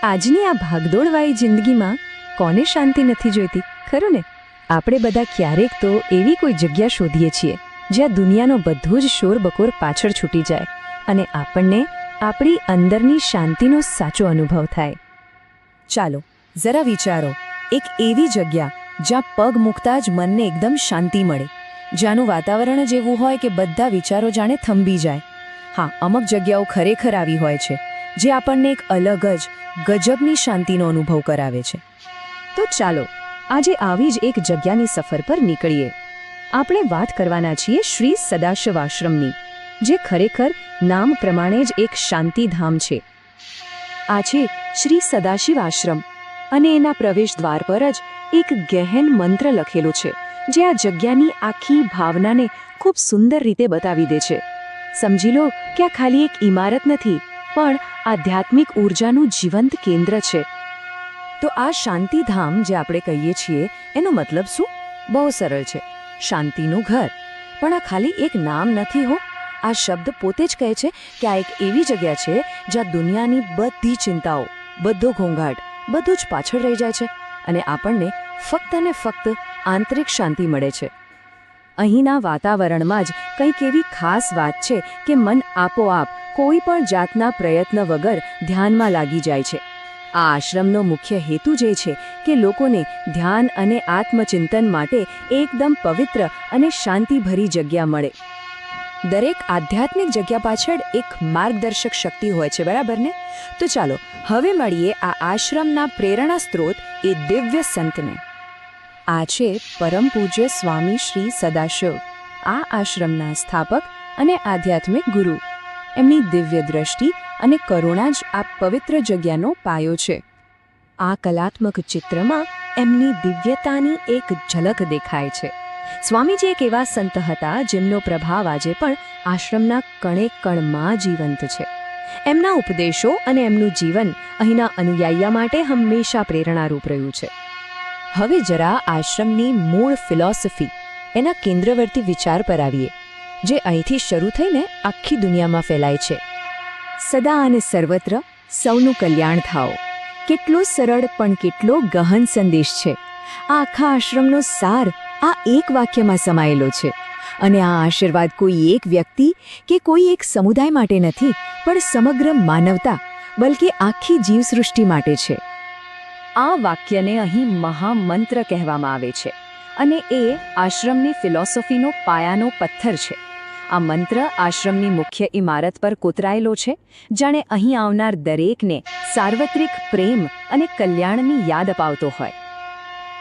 આજની આ ભાગદોડવાળી જિંદગીમાં કોને શાંતિ નથી જોઈતી, ખરું ને? આપણે બધા ક્યારેક તો એવી કોઈ જગ્યા શોધીએ છીએ જ્યાં દુનિયાનો બધો જ શોરબકોર પાછળ છૂટી જાય અને આપણને આપણી અંદરની શાંતિનો સાચો અનુભવ થાય. ચાલો જરા વિચારો, એક એવી જગ્યા જ્યાં પગ મૂકતા જ મનને એકદમ શાંતિ મળે, જ્યાંનું વાતાવરણ જ એવું હોય કે બધા વિચારો જાણે થંભી જાય. હા, અમુક જગ્યાઓ ખરેખર આવી હોય છે જે આપણને એક અલગ જ ગજબની શાંતિનો અનુભવ કરાવે છે. તો ચાલો આજે આવી જ એક જગ્યાની સફર પર નીકળીએ. આપણે વાત કરવાના છીએ શ્રી સદાશિવ આશ્રમની, જે ખરેખર નામ પ્રમાણે જ એક શાંતિધામ છે. આ છે શ્રી સદાશિવ આશ્રમ અને એના પ્રવેશ દ્વાર પર જ એક ગહેન મંત્ર લખેલો છે જે આ જગ્યાની આખી ભાવનાને ખૂબ સુંદર રીતે બતાવી દે છે. સમજી લો કે આ ખાલી એક ઇમારત નથી, પણ આધ્યાત્મિક ઊર્જાનું જીવંત કેન્દ્ર છે. તો આ શાંતિધામ જે આપણે કહીએ છીએ એનો મતલબ શું? બહુ સરળ છે, શાંતિનું ઘર. પણ આ ખાલી એક નામ નથી હો. આ શબ્દ પોતે જ કહે છે કે આ એક એવી જગ્યા છે જ્યાં દુનિયાની બધી ચિંતાઓ, બધો ઘોંઘાટ, બધું જ પાછળ રહી જાય છે અને આપણને ફક્ત ને ફક્ત આંતરિક શાંતિ મળે છે. અહીંના વાતાવરણમાં જ કંઈક એવી ખાસ વાત છે કે મન આપોઆપ કોઈ પણ જાતના પ્રયત્ન વગર ધ્યાનમાં લાગી જાય છે. આ આશ્રમનો મુખ્ય હેતુ જે છે કે લોકોને ધ્યાન અને આત્મચિંતન માટે એકદમ પવિત્ર અને શાંતિભરી જગ્યા મળે. દરેક આધ્યાત્મિક જગ્યા પાછળ એક માર્ગદર્શક શક્તિ હોય છે, બરાબર ને? તો ચાલો હવે મળીએ આ આશ્રમના પ્રેરણા સ્ત્રોત, એ દિવ્ય સંતને. આ છે પરમ પૂજ્ય સ્વામી શ્રી સદાશિવ, આ આશ્રમના સ્થાપક અને આધ્યાત્મિક ગુરુ. એમની દિવ્ય દ્રષ્ટિ અને કરુણા જ આ પવિત્ર જગ્યાનો પાયો છે. આ કલાત્મક ચિત્રમાં એમની દિવ્યતાની એક ઝલક દેખાય છે. સ્વામીજી એક એવા સંત હતા જેમનો પ્રભાવ આજે પણ આશ્રમના કણે કણમાં જીવંત છે. એમના ઉપદેશો અને એમનું જીવન અહીંના અનુયાયીઓ માટે હંમેશા પ્રેરણારૂપ રહ્યું છે. હવે જરા આશ્રમની મૂળ ફિલોસોફી, એના કેન્દ્રવર્તી વિચાર પર આવીએ, જે અહીંથી શરૂ થઈને આખી દુનિયામાં ફેલાય છે. સદા અને સર્વત્ર સૌનું કલ્યાણ થાઓ. કેટલો સરળ પણ કેટલો ગહન સંદેશ છે. આ આખા આશ્રમનો સાર આ એક વાક્યમાં સમાયેલો છે. અને આ આશીર્વાદ કોઈ એક વ્યક્તિ કે કોઈ એક સમુદાય માટે નથી, પણ સમગ્ર માનવતા, બલકે આખી જીવસૃષ્ટિ માટે છે. આ વાક્યને અહીં મહામંત્ર કહેવામાં આવે છે અને એ આશ્રમની ફિલોસોફીનો પાયાનો પથ્થર છે. આ મંત્ર આશ્રમની મુખ્ય ઇમારત પર કોતરાયેલો છે, જાણે અહીં આવનાર દરેકને સાર્વત્રિક પ્રેમ અને કલ્યાણની યાદ અપાવતો હોય.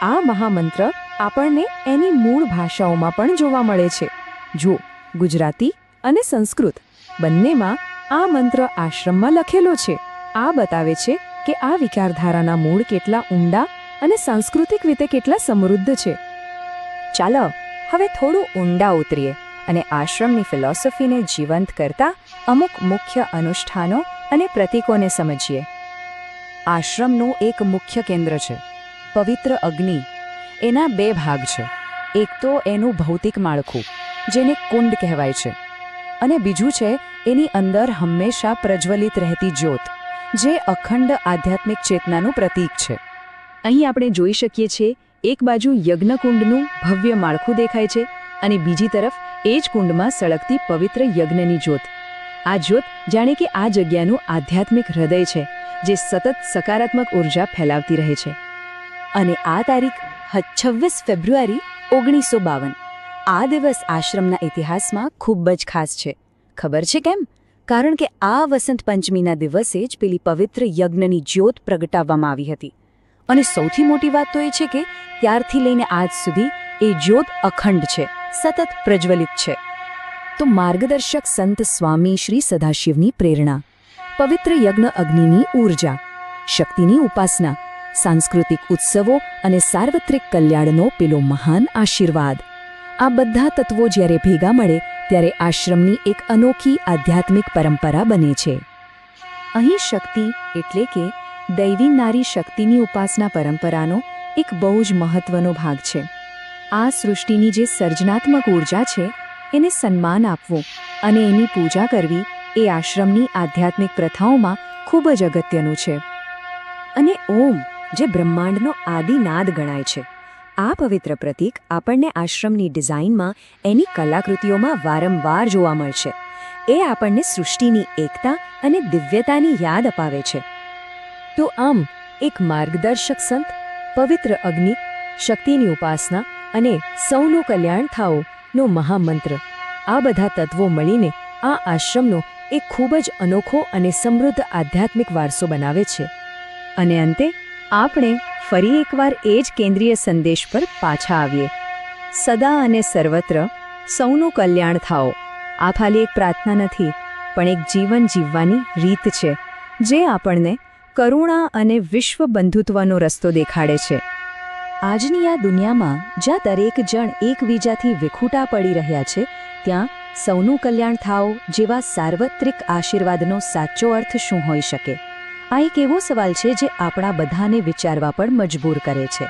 આ મહામંત્ર આપણને એની મૂળ ભાષાઓમાં પણ જોવા મળે છે. જો ગુજરાતી અને સંસ્કૃત બંનેમાં આ મંત્ર આશ્રમમાં લખેલો છે. આ બતાવે છે કે આ વિચારધારાના મૂળ કેટલા ઊંડા અને સાંસ્કૃતિક રીતે કેટલા સમૃદ્ધ છે. ચાલો હવે થોડું ઊંડા ઉતરીએ અને આશ્રમની ફિલોસોફીને જીવંત કરતા અમુક મુખ્ય અનુષ્ઠાનો અને પ્રતીકોને સમજીએ. આશ્રમનું એક મુખ્ય કેન્દ્ર છે પવિત્ર અગ્નિ. એના બે ભાગ છે. એક તો એનું ભૌતિક માળખું, જેને કુંડ કહેવાય છે, અને બીજું છે એની અંદર હંમેશા પ્રજ્વલિત રહેતી જ્યોત, જે અખંડ આધ્યાત્મિક ચેતનાનું પ્રતીક છે. અહીં આપણે જોઈ શકીએ છીએ એક બાજુ યજ્ઞકુંડનું ભવ્ય માળખું દેખાય છે અને બીજી તરફ એ જ કુંડમાં સળગતી પવિત્ર યજ્ઞની જ્યોત. આ જ્યોત જાણે કે આ જગ્યાનું આધ્યાત્મિક હૃદય છે, જે સતત સકારાત્મક ઉર્જા ફેલાવતી રહે છે. અને આ તારીખ 26 ફેબ્રુઆરી 1952. આ દિવસ આશ્રમના ઇતિહાસમાં ખૂબ જ ખાસ છે. ખબર છે કેમ? કારણ કે આ વસંત પંચમીના દિવસે જ પેલી પવિત્ર યજ્ઞની જ્યોત પ્રગટાવવામાં આવી હતી. અને સૌથી મોટી વાત તો એ છે કે ત્યારથી લઈને આજ સુધી એ જ્યોત અખંડ છે, સતત પ્રજ્વલિત છે. તો માર્ગદર્શક સંત સ્વામી શ્રી સદાશિવની પ્રેરણા, પવિત્ર યજ્ઞ અગ્નિની ઊર્જા, શક્તિની ઉપાસના, સાંસ્કૃતિક ઉત્સવો અને સાર્વત્રિક કલ્યાણનો પેલો મહાન આશીર્વાદ, આ બધા તત્વો જ્યારે ભેગા મળે ત્યારે આશ્રમની એક અનોખી આધ્યાત્મિક પરંપરા બને છે. અહીં શક્તિ એટલે કે દૈવી નારી શક્તિની ઉપાસના પરંપરાનો એક બહુ જ મહત્વનો ભાગ છે. આ સૃષ્ટિની જે સર્જનાત્મક ઊર્જા છે એને સન્માન આપવું અને એની પૂજા કરવી એ આશ્રમની આધ્યાત્મિક પ્રથાઓમાં ખૂબ જ અગત્યનું છે. અને ઓમ, જે બ્રહ્માંડનો આદિનાદ ગણાય છે. આ પવિત્ર પ્રતીક આપણને આશ્રમની ડિઝાઇનમાં, એની કલાકૃતિઓમાં વારંવાર જોવા મળશે. એ આપણને સૃષ્ટિની એકતા અને દિવ્યતાની યાદ અપાવે છે. તો આમ એક માર્ગદર્શક સંત, પવિત્ર અગ્નિ, શક્તિની ઉપાસના અને સૌનું કલ્યાણ થાઓ નો મહામંત્ર, આ બધા તત્વો મળીને આ આશ્રમનો એક ખૂબ જ અનોખો અને સમૃદ્ધ આધ્યાત્મિક વારસો બનાવે છે. અને અંતે આપણે ફરી એકવાર એ જ કેન્દ્રીય સંદેશ પર પાછા આવીએ. સદા અને સર્વત્ર સૌનું કલ્યાણ થાઓ. આ ખાલી એક પ્રાર્થના નથી, પણ એક જીવન જીવવાની રીત છે, જે આપણને કરુણા અને વિશ્વ બંધુત્વનો રસ્તો દેખાડે છે. આજની આ દુનિયામાં જ્યાં દરેક જણ એકબીજાથી વિખૂટા પડી રહ્યા છે, ત્યાં સૌનું કલ્યાણ થાઓ જેવા સાર્વત્રિક આશીર્વાદનો સાચો અર્થ શું હોઈ શકે? આ એક એવો સવાલ છે જે આપણા બધાને વિચારવા પર મજબૂર કરે છે.